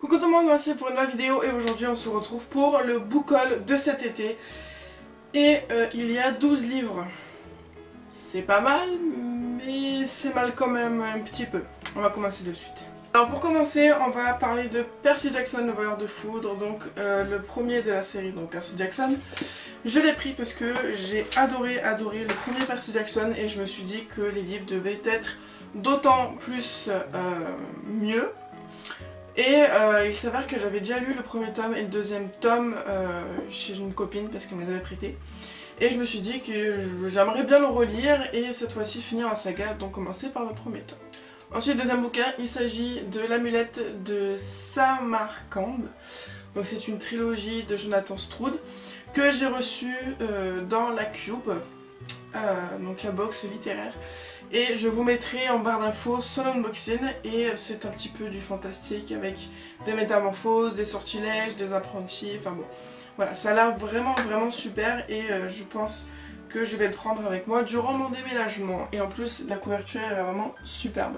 Coucou tout le monde, voici pour une nouvelle vidéo et aujourd'hui on se retrouve pour le book haul de cet été. Et il y a 12 livres. C'est pas mal, mais c'est mal quand même un petit peu. On va commencer de suite. Alors pour commencer, on va parler de Percy Jackson, le voleur de foudre, donc le premier de la série, donc Percy Jackson. Je l'ai pris parce que j'ai adoré le premier Percy Jackson et je me suis dit que les livres devaient être d'autant plus mieux. Et il s'avère que j'avais déjà lu le premier tome et le deuxième tome chez une copine parce qu'elle me les avait prêtés. Et je me suis dit que j'aimerais bien le relire et cette fois-ci finir la saga, donc commencer par le premier tome. Ensuite, deuxième bouquin, il s'agit de l'amulette de Samarcande. Donc c'est une trilogie de Jonathan Stroud que j'ai reçue dans la Cube, donc la box littéraire. Et je vous mettrai en barre d'infos son unboxing et c'est un petit peu du fantastique avec des métamorphoses, des sortilèges, des apprentis, enfin bon. Voilà, ça a l'air vraiment super et je pense que je vais le prendre avec moi durant mon déménagement. Et en plus, la couverture est vraiment superbe.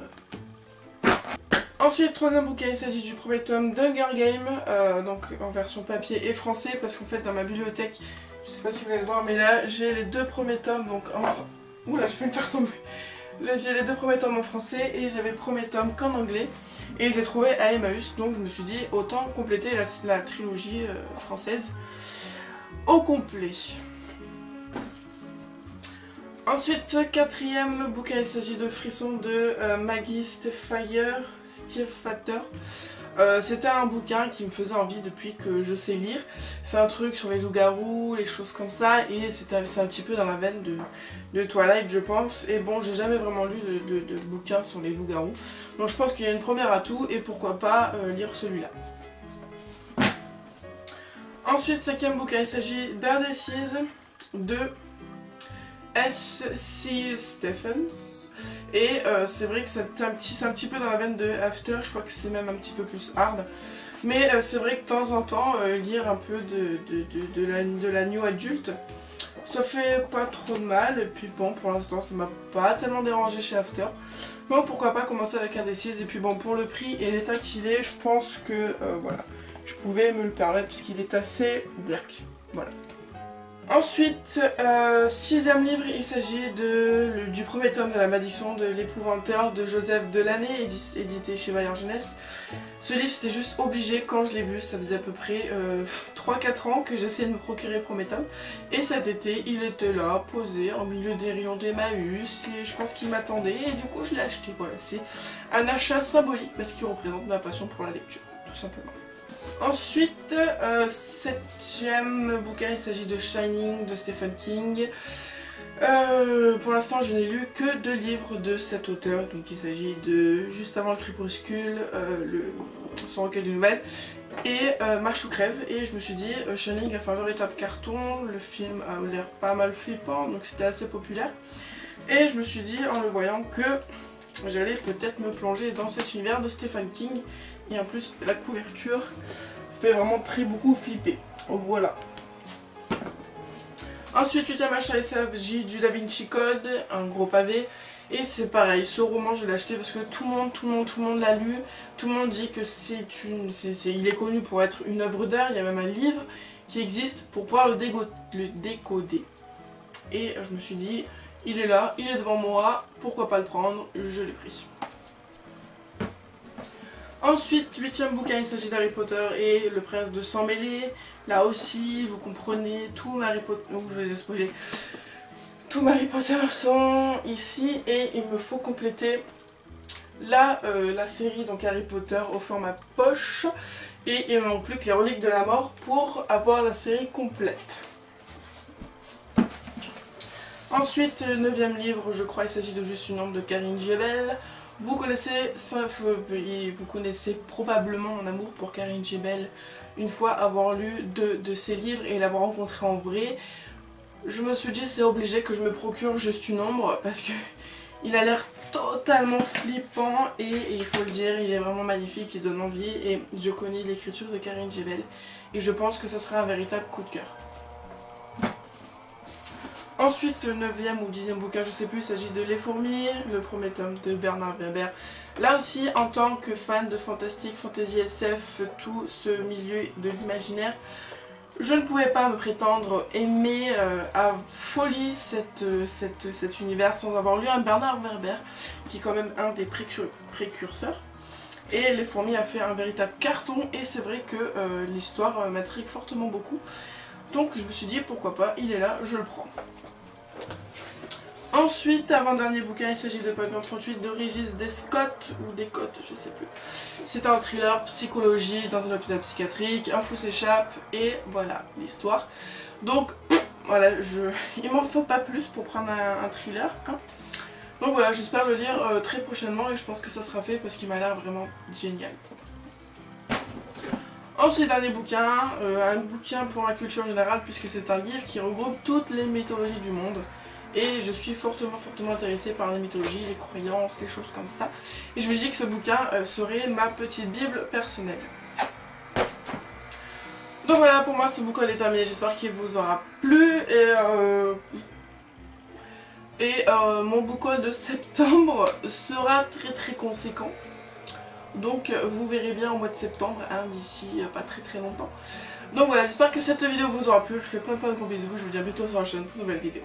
Ensuite, troisième bouquin, il s'agit du premier tome d'Hunger Games, donc en version papier et français, parce qu'en fait dans ma bibliothèque, je sais pas si vous allez le voir, mais là j'ai les deux premiers tomes, donc en... Oula, je vais me faire tomber. Là j'ai les deux premiers tomes en français et j'avais le premier tome qu'en anglais. Et j'ai trouvé à Emmaüs, donc je me suis dit autant compléter la trilogie française au complet. Ensuite, quatrième bouquin, il s'agit de Frisson de Maggie Stiefvater. C'était un bouquin qui me faisait envie depuis que je sais lire. C'est un truc sur les loups-garous, les choses comme ça, et c'est un petit peu dans la veine de Twilight, je pense. Et bon, j'ai jamais vraiment lu de bouquin sur les loups-garous. Donc je pense qu'il y a une première atout, et pourquoi pas lire celui-là. Ensuite, cinquième bouquin, il s'agit d'Ardesies de S.C. Stephens. Et c'est vrai que c'est un petit peu dans la veine de After, je crois que c'est même un petit peu plus hard. Mais c'est vrai que de temps en temps, lire un peu de la new adulte, ça fait pas trop de mal. Et puis bon, pour l'instant, ça m'a pas tellement dérangé chez After. Donc pourquoi pas commencer avec un des 6. Et puis bon, pour le prix et l'état qu'il est, je pense que voilà, je pouvais me le permettre puisqu'il est assez dirk. Voilà. Ensuite, sixième livre, il s'agit du premier tome de La Malédiction de l'Épouvanteur de Joseph Delaney, édité chez Bayard Jeunesse. Ce livre, c'était juste obligé quand je l'ai vu, ça faisait à peu près 3-4 ans que j'essayais de me procurer le premier tome. Et cet été, il était là, posé, en milieu des rayons d'Emmaüs, et je pense qu'il m'attendait, et du coup je l'ai acheté. Voilà, c'est un achat symbolique parce qu'il représente ma passion pour la lecture, tout simplement. Ensuite, septième bouquin, il s'agit de Shining de Stephen King. Pour l'instant, je n'ai lu que 2 livres de cet auteur. Donc il s'agit de Juste avant le crépuscule, son recueil de nouvelles, et Marche ou crève. Et je me suis dit, Shining a fait un véritable carton, le film a l'air pas mal flippant, donc c'était assez populaire. Et je me suis dit, en le voyant, que j'allais peut-être me plonger dans cet univers de Stephen King. Et en plus, la couverture fait vraiment beaucoup flipper. Voilà. Ensuite, huitième achat, il s'agit du Da Vinci Code, un gros pavé. Et c'est pareil, ce roman, je l'ai acheté parce que tout le monde l'a lu. Tout le monde dit que il est connu pour être une œuvre d'art. Il y a même un livre qui existe pour pouvoir le décoder. Et je me suis dit, il est là, il est devant moi, pourquoi pas le prendre, je l'ai pris. Ensuite, huitième bouquin, il s'agit d'Harry Potter et le prince de sang mêlé. Là aussi, vous comprenez, tout Harry Potter, donc je les ai spoilés. Tous Harry Potter sont ici et il me faut compléter la série, donc Harry Potter au format poche. Et il me manque plus que les reliques de la mort pour avoir la série complète. Ensuite, neuvième livre, je crois, il s'agit de Juste une ombre de Karine Giebel. Vous connaissez probablement mon amour pour Karine Giebel. Une fois avoir lu 2 de ses livres et l'avoir rencontré en vrai, je me suis dit c'est obligé que je me procure Juste une ombre parce que il a l'air totalement flippant et il faut le dire, il est vraiment magnifique, il donne envie et je connais l'écriture de Karine Giebel et je pense que ça sera un véritable coup de cœur. Ensuite, 9e ou 10e bouquin, je sais plus, il s'agit de Les Fourmis, le premier tome de Bernard Werber. Là aussi, en tant que fan de fantastique, fantasy SF, tout ce milieu de l'imaginaire, je ne pouvais pas me prétendre aimer à folie cet univers sans avoir lu un Bernard Werber, qui est quand même un des précurseurs. Et Les Fourmis a fait un véritable carton et c'est vrai que l'histoire m'intrigue fortement beaucoup. Donc je me suis dit pourquoi pas, il est là, je le prends. Ensuite, avant-dernier bouquin, il s'agit de Papillon 38 de Régis Descottes, ou Descottes, je sais plus. C'est un thriller psychologie dans un hôpital psychiatrique, un fou s'échappe, et voilà l'histoire. Donc, voilà, il m'en faut pas plus pour prendre un thriller. Hein. Donc voilà, j'espère le lire très prochainement, et je pense que ça sera fait parce qu'il m'a l'air vraiment génial. Ensuite, dernier bouquin, un bouquin pour la culture générale, puisque c'est un livre qui regroupe toutes les mythologies du monde. Et je suis fortement intéressée par les mythologies, les croyances, les choses comme ça. Et je me dis que ce bouquin serait ma petite bible personnelle. Donc voilà, pour moi ce bouquin est terminé, j'espère qu'il vous aura plu. Et mon bouquin de septembre sera très conséquent. Donc vous verrez bien au mois de septembre, hein, d'ici pas très longtemps. Donc voilà, j'espère que cette vidéo vous aura plu, je vous fais plein de gros bisous, je vous dis à bientôt sur la chaîne pour une nouvelle vidéo.